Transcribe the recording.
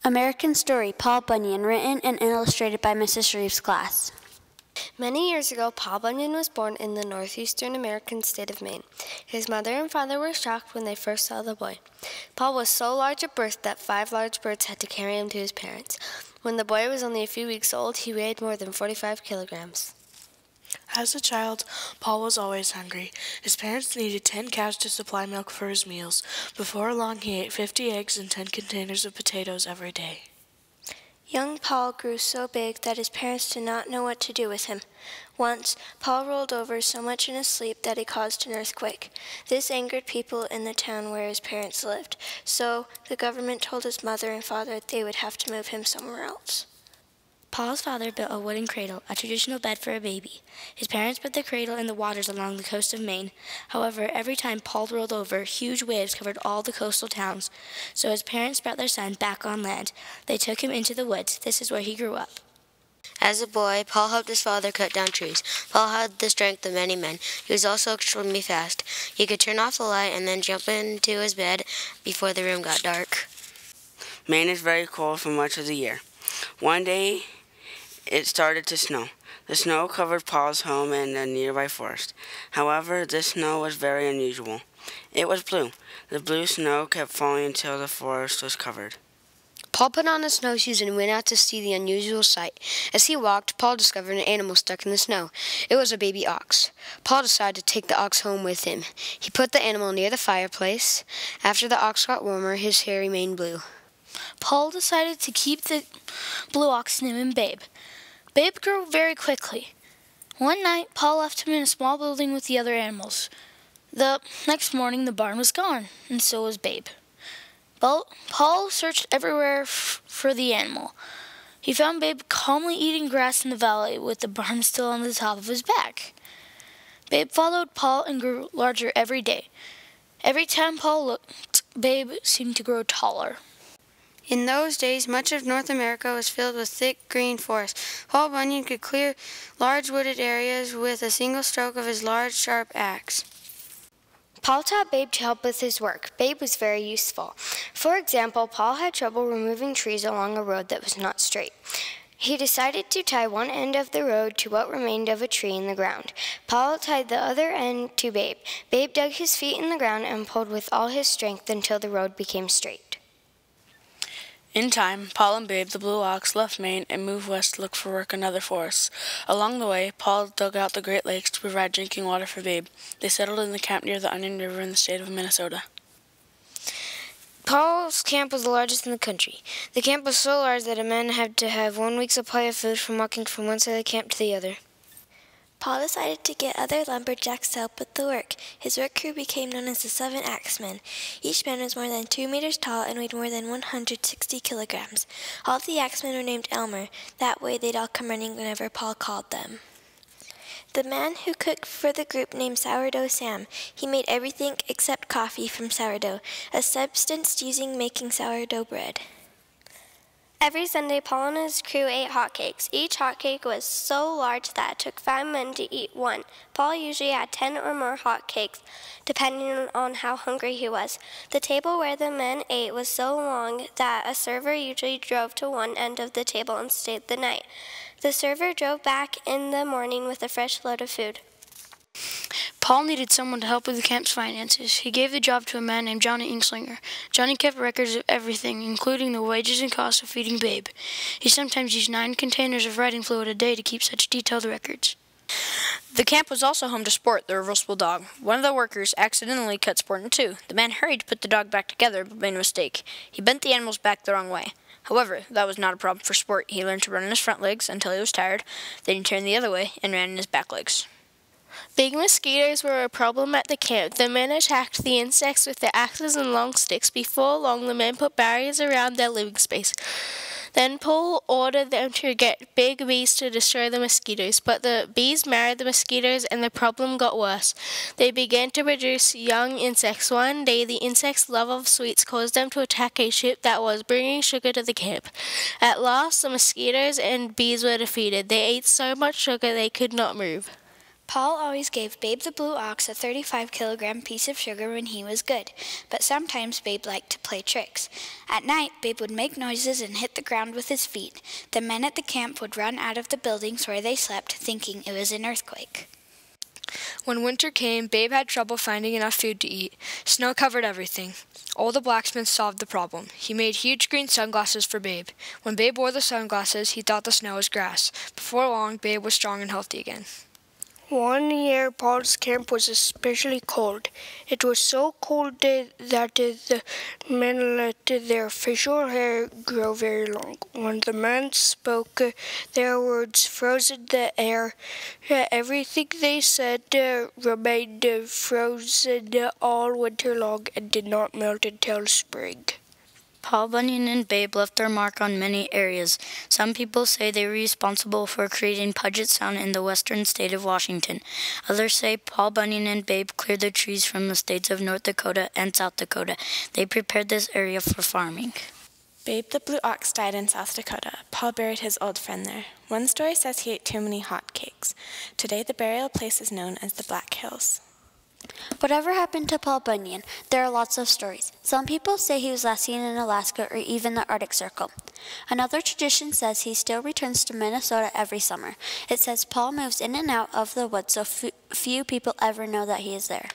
American Story, Paul Bunyan, written and illustrated by Mrs. Shreeve's class. Many years ago, Paul Bunyan was born in the northeastern American state of Maine. His mother and father were shocked when they first saw the boy. Paul was so large at birth that 5 large birds had to carry him to his parents. When the boy was only a few weeks old, he weighed more than 45 kilograms. As a child, Paul was always hungry. His parents needed 10 cows to supply milk for his meals. Before long, he ate 50 eggs and 10 containers of potatoes every day. Young Paul grew so big that his parents did not know what to do with him. Once, Paul rolled over so much in his sleep that he caused an earthquake. This angered people in the town where his parents lived, so the government told his mother and father they would have to move him somewhere else. Paul's father built a wooden cradle, a traditional bed for a baby. His parents put the cradle in the waters along the coast of Maine. However, every time Paul rolled over, huge waves covered all the coastal towns. So his parents brought their son back on land. They took him into the woods. This is where he grew up. As a boy, Paul helped his father cut down trees. Paul had the strength of many men. He was also extremely fast. He could turn off the light and then jump into his bed before the room got dark. Maine is very cold for much of the year. One day, it started to snow. The snow covered Paul's home and a nearby forest. However, this snow was very unusual. It was blue. The blue snow kept falling until the forest was covered. Paul put on his snowshoes and went out to see the unusual sight. As he walked, Paul discovered an animal stuck in the snow. It was a baby ox. Paul decided to take the ox home with him. He put the animal near the fireplace. After the ox got warmer, his hair remained blue. Paul decided to keep the blue ox named Babe. Babe grew very quickly. One night, Paul left him in a small building with the other animals. The next morning, the barn was gone, and so was Babe. Paul searched everywhere for the animal. He found Babe calmly eating grass in the valley with the barn still on the top of his back. Babe followed Paul and grew larger every day. Every time Paul looked, Babe seemed to grow taller. In those days, much of North America was filled with thick green forests. Paul Bunyan could clear large wooded areas with a single stroke of his large, sharp axe. Paul taught Babe to help with his work. Babe was very useful. For example, Paul had trouble removing trees along a road that was not straight. He decided to tie one end of the road to what remained of a tree in the ground. Paul tied the other end to Babe. Babe dug his feet in the ground and pulled with all his strength until the road became straight. In time, Paul and Babe, the blue ox, left Maine and moved west to look for work in other forests. Along the way, Paul dug out the Great Lakes to provide drinking water for Babe. They settled in the camp near the Onion River in the state of Minnesota. Paul's camp was the largest in the country. The camp was so large that a man had to have 1 week's supply of food from walking from one side of the camp to the other. Paul decided to get other lumberjacks to help with the work. His work crew became known as the 7 Axemen. Each man was more than 2 meters tall and weighed more than 160 kilograms. All the Axemen were named Elmer. That way they'd all come running whenever Paul called them. The man who cooked for the group named Sourdough Sam. He made everything except coffee from sourdough, a substance used in making sourdough bread. Every Sunday, Paul and his crew ate hotcakes. Each hotcake was so large that it took 5 men to eat one. Paul usually had 10 or more hotcakes, depending on how hungry he was. The table where the men ate was so long that a server usually drove to one end of the table and stayed the night. The server drove back in the morning with a fresh load of food. Paul needed someone to help with the camp's finances. He gave the job to a man named Johnny Inslinger. Johnny kept records of everything, including the wages and costs of feeding Babe. He sometimes used 9 containers of writing fluid a day to keep such detailed records. The camp was also home to Sport, the reversible dog. One of the workers accidentally cut Sport in two. The man hurried to put the dog back together, but made a mistake. He bent the animal's back the wrong way. However, that was not a problem for Sport. He learned to run on his front legs until he was tired. Then he turned the other way and ran on his back legs. Big mosquitoes were a problem at the camp. The men attacked the insects with their axes and long sticks. Before long, the men put barriers around their living space. Then Paul ordered them to get big bees to destroy the mosquitoes, but the bees married the mosquitoes and the problem got worse. They began to produce young insects. One day, the insects' love of sweets caused them to attack a ship that was bringing sugar to the camp. At last, the mosquitoes and bees were defeated. They ate so much sugar they could not move. Paul always gave Babe the Blue Ox a 35-kilogram piece of sugar when he was good, but sometimes Babe liked to play tricks. At night, Babe would make noises and hit the ground with his feet. The men at the camp would run out of the buildings where they slept, thinking it was an earthquake. When winter came, Babe had trouble finding enough food to eat. Snow covered everything. Ole the blacksmith solved the problem. He made huge green sunglasses for Babe. When Babe wore the sunglasses, he thought the snow was grass. Before long, Babe was strong and healthy again. One year, Paul's camp was especially cold. It was so cold that the men let their facial hair grow very long. When the men spoke, their words froze in the air. Everything they said remained frozen all winter long and did not melt until spring. Paul Bunyan and Babe left their mark on many areas. Some people say they were responsible for creating Puget Sound in the western state of Washington. Others say Paul Bunyan and Babe cleared the trees from the states of North Dakota and South Dakota. They prepared this area for farming. Babe the Blue Ox died in South Dakota. Paul buried his old friend there. One story says he ate too many hot cakes. Today the burial place is known as the Black Hills. Whatever happened to Paul Bunyan? There are lots of stories. Some people say he was last seen in Alaska or even the Arctic Circle. Another tradition says he still returns to Minnesota every summer. It says Paul moves in and out of the woods, so few people ever know that he is there.